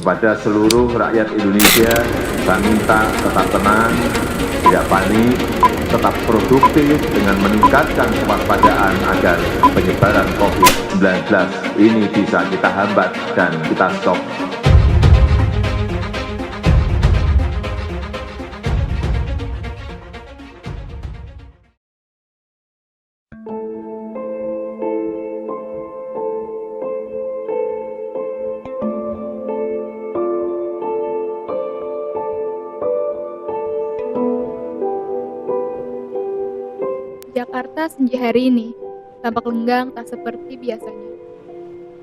Kepada seluruh rakyat Indonesia, saya minta tetap tenang, tidak panik, tetap produktif dengan meningkatkan kewaspadaan agar penyebaran COVID-19 ini bisa kita hambat dan kita stop. Jakarta senja hari ini tampak lenggang tak seperti biasanya.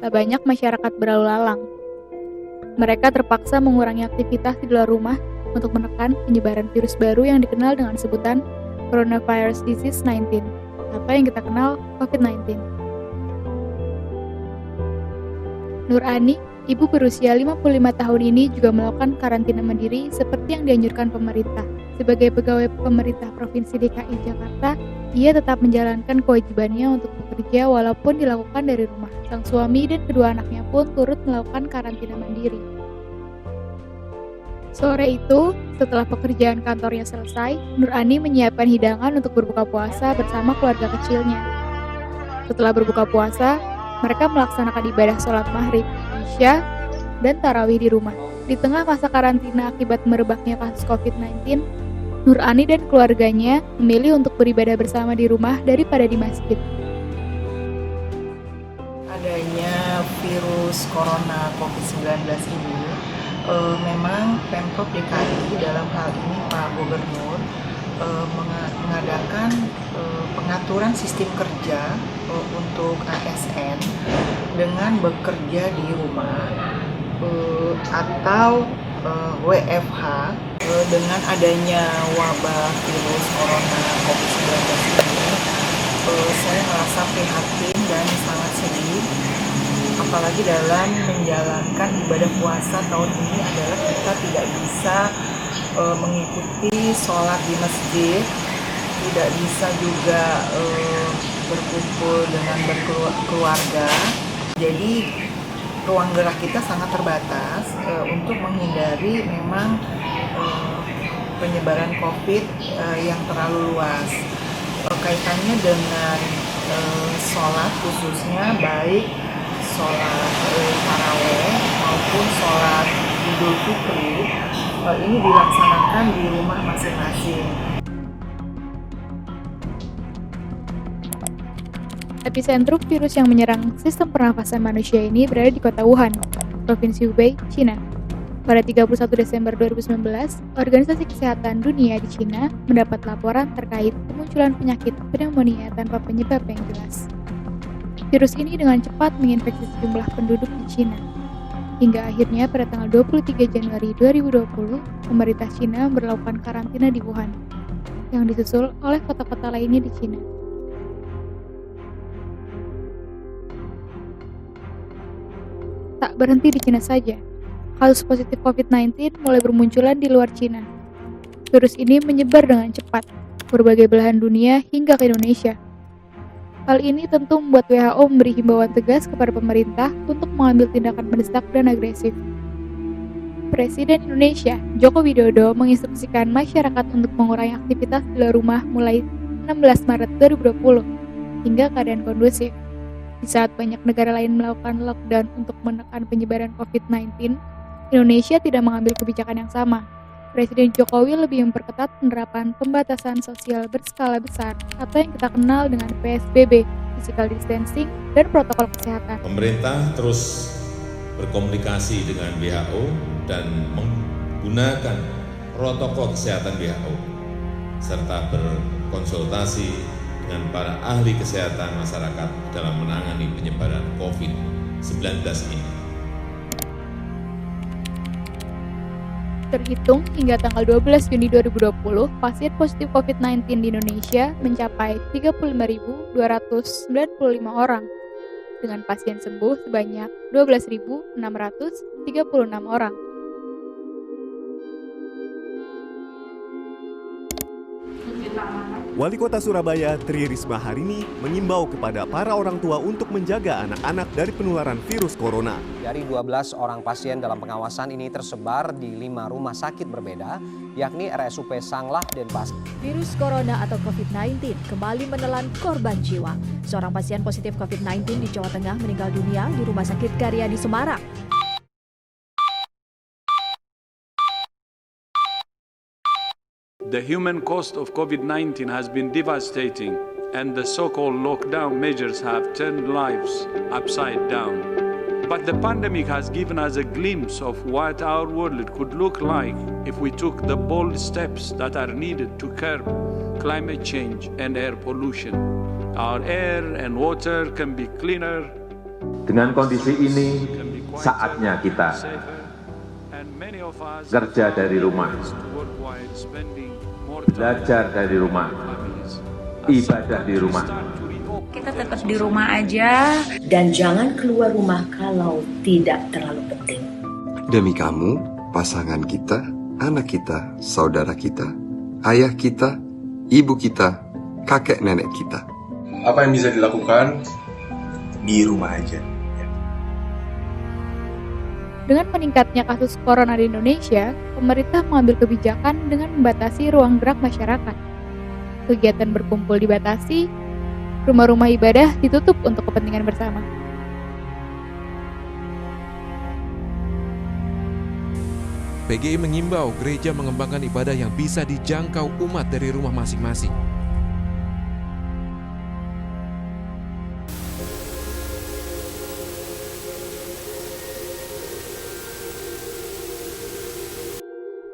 Tak banyak masyarakat berlalu lalang. Mereka terpaksa mengurangi aktivitas di luar rumah untuk menekan penyebaran virus baru yang dikenal dengan sebutan Coronavirus Disease 19 atau yang kita kenal COVID-19. Nur Ani, ibu berusia 55 tahun ini juga melakukan karantina mandiri seperti yang dianjurkan pemerintah. Sebagai pegawai pemerintah Provinsi DKI Jakarta, ia tetap menjalankan kewajibannya untuk bekerja walaupun dilakukan dari rumah. Sang suami dan kedua anaknya pun turut melakukan karantina mandiri. Sore itu, setelah pekerjaan kantornya selesai, Nur Ani menyiapkan hidangan untuk berbuka puasa bersama keluarga kecilnya. Setelah berbuka puasa, mereka melaksanakan ibadah sholat maghrib, isya, dan tarawih di rumah. Di tengah masa karantina akibat merebaknya kasus COVID-19, Nur Ani dan keluarganya memilih untuk beribadah bersama di rumah daripada di masjid. Adanya virus corona COVID-19 ini, memang Pemprov DKI dalam hal ini Pak Gubernur mengadakan pengaturan sistem kerja untuk ASN dengan bekerja di rumah atau WFH. Dengan adanya wabah virus corona COVID-19 ini, saya merasa prihatin dan sangat sedih. Apalagi dalam menjalankan ibadah puasa tahun ini adalah kita tidak bisa mengikuti sholat di masjid, tidak bisa juga berkumpul dengan berkeluarga. Jadi ruang gerak kita sangat terbatas untuk menghindari memang penyebaran COVID yang terlalu luas. Kaitannya dengan sholat khususnya baik sholat taraweh maupun sholat Idul Fitri ini dilaksanakan di rumah masing-masing. Epicentrum virus yang menyerang sistem pernafasan manusia ini berada di kota Wuhan, Provinsi Hubei, China. Pada 31 Desember 2019, Organisasi Kesehatan Dunia di China mendapat laporan terkait kemunculan penyakit pneumonia tanpa penyebab yang jelas. Virus ini dengan cepat menginfeksi sejumlah penduduk di China. Hingga akhirnya pada tanggal 23 Januari 2020, pemerintah China memberlakukan karantina di Wuhan, yang disusul oleh kota-kota lainnya di China. Tak berhenti di China saja, kasus positif COVID-19 mulai bermunculan di luar China. Virus ini menyebar dengan cepat, berbagai belahan dunia hingga ke Indonesia. Hal ini tentu membuat WHO memberi himbauan tegas kepada pemerintah untuk mengambil tindakan mendesak dan agresif. Presiden Indonesia, Joko Widodo, menginstruksikan masyarakat untuk mengurangi aktivitas di luar rumah mulai 16 Maret 2020 hingga keadaan kondusif. Di saat banyak negara lain melakukan lockdown untuk menekan penyebaran COVID-19, Indonesia tidak mengambil kebijakan yang sama. Presiden Jokowi lebih memperketat penerapan pembatasan sosial berskala besar atau yang kita kenal dengan PSBB, physical distancing, dan protokol kesehatan. Pemerintah terus berkomunikasi dengan WHO dan menggunakan protokol kesehatan WHO, serta berkonsultasi dengan para ahli kesehatan masyarakat dalam menangani penyebaran COVID-19 ini. Terhitung hingga tanggal 12 Juni 2020, pasien positif COVID-19 di Indonesia mencapai 35.295 orang, dengan pasien sembuh sebanyak 12.636 orang. Wali Kota Surabaya, Tri Risma hari ini mengimbau kepada para orang tua untuk menjaga anak-anak dari penularan virus corona. Dari 12 orang pasien dalam pengawasan ini tersebar di 5 rumah sakit berbeda, yakni RSUP Sanglah, Denpasar. Virus corona atau COVID-19 kembali menelan korban jiwa. Seorang pasien positif COVID-19 di Jawa Tengah meninggal dunia di Rumah Sakit Karya di Semarang. The human cost of COVID-19 has been devastating, and the so-called lockdown measures have turned lives upside down. But the pandemic has given us a glimpse of what our world could look like if we took the bold steps that are needed to curb climate change and air pollution. Our air and water can be cleaner. Dengan kondisi ini, saatnya kita kerja dari rumah, belajar dari rumah, ibadah di rumah. Kita tetap di rumah aja dan jangan keluar rumah kalau tidak terlalu penting. Demi kamu, pasangan kita, anak kita, saudara kita, ayah kita, ibu kita, kakek nenek kita. Apa yang bisa dilakukan di rumah aja. Dengan meningkatnya kasus corona di Indonesia, pemerintah mengambil kebijakan dengan membatasi ruang gerak masyarakat. Kegiatan berkumpul dibatasi, rumah-rumah ibadah ditutup untuk kepentingan bersama. PGI mengimbau gereja mengembangkan ibadah yang bisa dijangkau umat dari rumah masing-masing.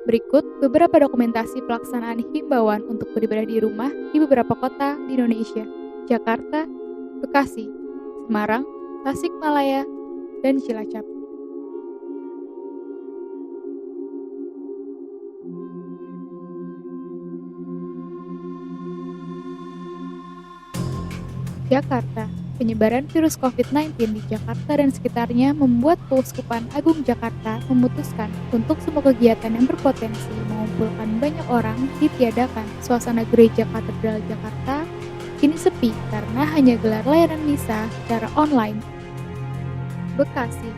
Berikut beberapa dokumentasi pelaksanaan himbauan untuk beribadah di rumah di beberapa kota di Indonesia: Jakarta, Bekasi, Semarang, Tasikmalaya, dan Cilacap. Jakarta. Penyebaran virus COVID-19 di Jakarta dan sekitarnya membuat Keuskupan Agung Jakarta memutuskan untuk semua kegiatan yang berpotensi mengumpulkan banyak orang ditiadakan. Suasana gereja Katedral Jakarta kini sepi karena hanya gelar layanan misa secara online. Bekasi.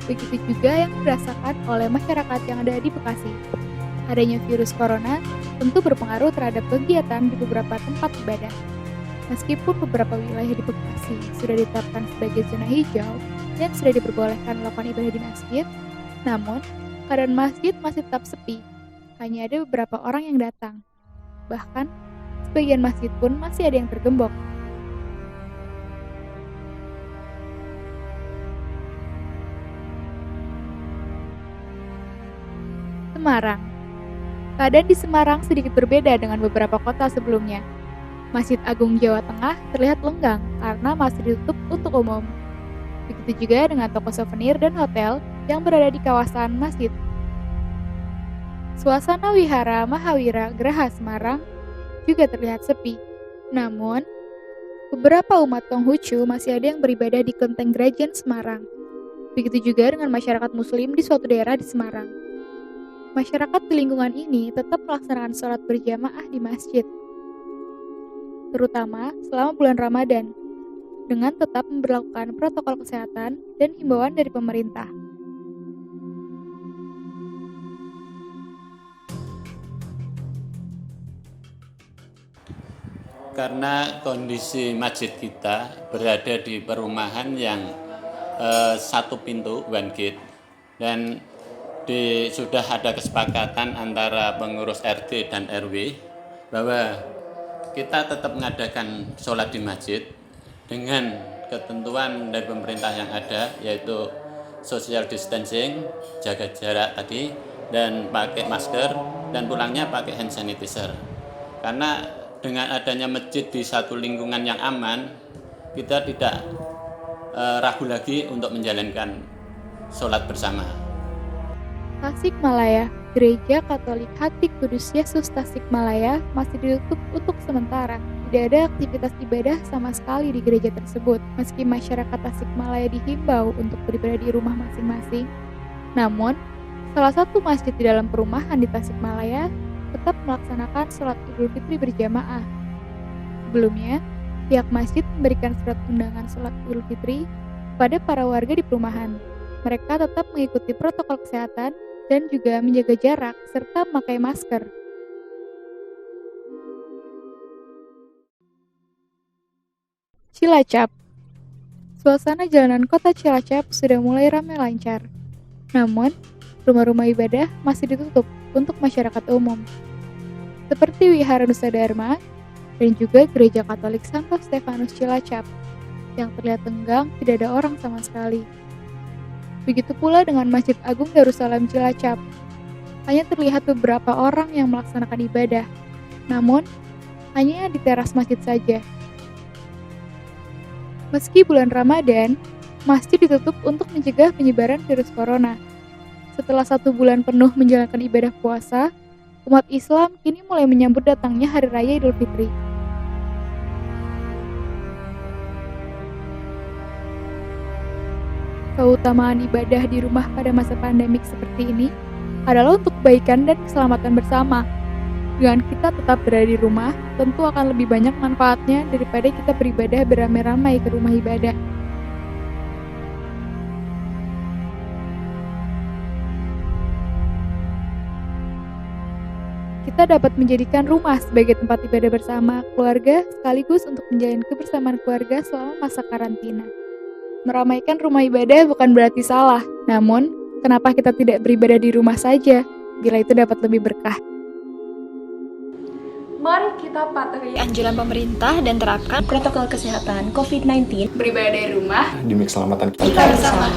Begitu juga yang dirasakan oleh masyarakat yang ada di Bekasi. Adanya virus corona tentu berpengaruh terhadap kegiatan di beberapa tempat ibadah. Meskipun beberapa wilayah di Bekasi sudah ditetapkan sebagai zona hijau dan sudah diperbolehkan melakukan ibadah di masjid, namun keadaan masjid masih tetap sepi. Hanya ada beberapa orang yang datang. Bahkan, sebagian masjid pun masih ada yang tergembok. Semarang. Keadaan di Semarang sedikit berbeda dengan beberapa kota sebelumnya. Masjid Agung Jawa Tengah terlihat lenggang karena masih ditutup untuk umum. Begitu juga dengan toko souvenir dan hotel yang berada di kawasan masjid. Suasana Wihara Mahawira Geraha Semarang juga terlihat sepi. Namun, beberapa umat Konghucu masih ada yang beribadah di kelenteng Grajen Semarang. Begitu juga dengan masyarakat Muslim di suatu daerah di Semarang. Masyarakat di lingkungan ini tetap melaksanakan sholat berjamaah di masjid, terutama selama bulan Ramadan, dengan tetap memberlakukan protokol kesehatan dan himbauan dari pemerintah. Karena kondisi masjid kita berada di perumahan yang satu pintu, one gate, dan sudah ada kesepakatan antara pengurus RT dan RW bahwa kita tetap mengadakan sholat di masjid dengan ketentuan dari pemerintah yang ada, yaitu social distancing, jaga jarak tadi, dan pakai masker, dan pulangnya pakai hand sanitizer. Karena dengan adanya masjid di satu lingkungan yang aman, kita tidak ragu lagi untuk menjalankan sholat bersama. Tasikmalaya. Gereja Katolik Hati Kudus Yesus Tasikmalaya masih ditutup untuk sementara. Tidak ada aktivitas ibadah sama sekali di gereja tersebut. Meski masyarakat Tasikmalaya dihimbau untuk beribadah di rumah masing-masing, namun salah satu masjid di dalam perumahan di Tasikmalaya tetap melaksanakan sholat Idul Fitri berjamaah. Sebelumnya, pihak masjid memberikan surat undangan sholat Idul Fitri kepada para warga di perumahan. Mereka tetap mengikuti protokol kesehatan dan juga menjaga jarak serta memakai masker. Cilacap. Suasana jalanan kota Cilacap sudah mulai ramai lancar. Namun, rumah-rumah ibadah masih ditutup untuk masyarakat umum. Seperti Wihara Nusa Dharma dan juga Gereja Katolik Santo Stefanus Cilacap, yang terlihat tenggang tidak ada orang sama sekali. Begitu pula dengan Masjid Agung Darussalam Cilacap. Hanya terlihat beberapa orang yang melaksanakan ibadah, namun hanya di teras masjid saja. Meski bulan Ramadan, masjid ditutup untuk mencegah penyebaran virus corona. Setelah 1 bulan penuh menjalankan ibadah puasa, umat Islam kini mulai menyambut datangnya Hari Raya Idul Fitri. Keutamaan ibadah di rumah pada masa pandemik seperti ini adalah untuk kebaikan dan keselamatan bersama. Dengan kita tetap berada di rumah, tentu akan lebih banyak manfaatnya daripada kita beribadah beramai-ramai ke rumah ibadah. Kita dapat menjadikan rumah sebagai tempat ibadah bersama keluarga, sekaligus untuk menjalin kebersamaan keluarga selama masa karantina. Meramaikan rumah ibadah bukan berarti salah, namun kenapa kita tidak beribadah di rumah saja, bila itu dapat lebih berkah. Mari kita patuhi anjuran pemerintah dan terapkan protokol kesehatan COVID-19. Beribadah dari rumah demi keselamatan kita bersama.